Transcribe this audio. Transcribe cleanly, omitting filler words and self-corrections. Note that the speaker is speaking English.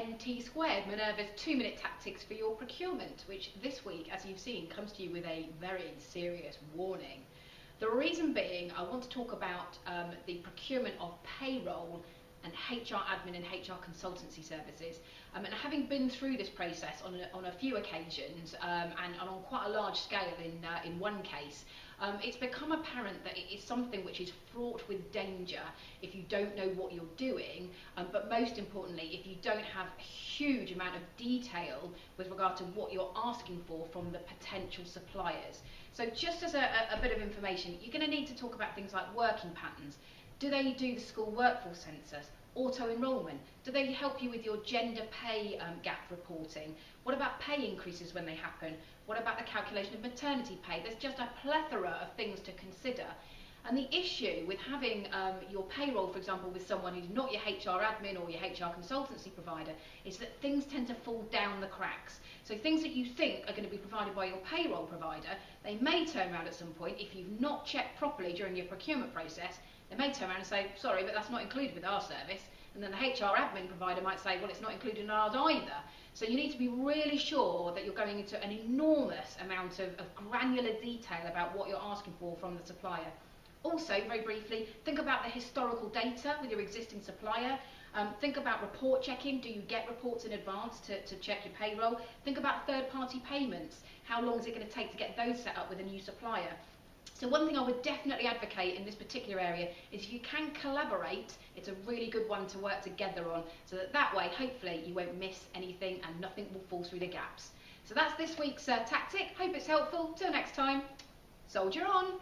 MT squared, Minerva's 2-minute tactics for your procurement, which this week, as you've seen, comes to you with a very serious warning. The reason being, I want to talk about the procurement of payroll and HR admin and HR consultancy services. And having been through this process on a few occasions and on quite a large scale in one case, it's become apparent that it is something which is fraught with danger if you don't know what you're doing, but most importantly, if you don't have a huge amount of detail with regard to what you're asking for from the potential suppliers. So just as a bit of information, you're going to need to talk about things like working patterns. Do they do the school workforce census? Auto-enrolment? Do they help you with your gender pay gap reporting? What about pay increases when they happen? What about the calculation of maternity pay? There's just a plethora of things to consider. And the issue with having your payroll, for example, with someone who's not your HR admin or your HR consultancy provider, is that things tend to fall down the cracks. So things that you think are going to be provided by your payroll provider, they may turn around at some point, if you've not checked properly during your procurement process, they may turn around and say, sorry, but that's not included with our service. And then the HR admin provider might say, well, it's not included in ours either. So you need to be really sure that you're going into an enormous amount of granular detail about what you're asking for from the supplier. Also, very briefly, think about the historical data with your existing supplier. Think about report checking. Do you get reports in advance to check your payroll? Think about third-party payments. How long is it going to take to get those set up with a new supplier? So one thing I would definitely advocate in this particular area is if you can collaborate, it's a really good one to work together on, so that way, hopefully, you won't miss anything and nothing will fall through the gaps. So that's this week's tactic. Hope it's helpful. Till next time, soldier on!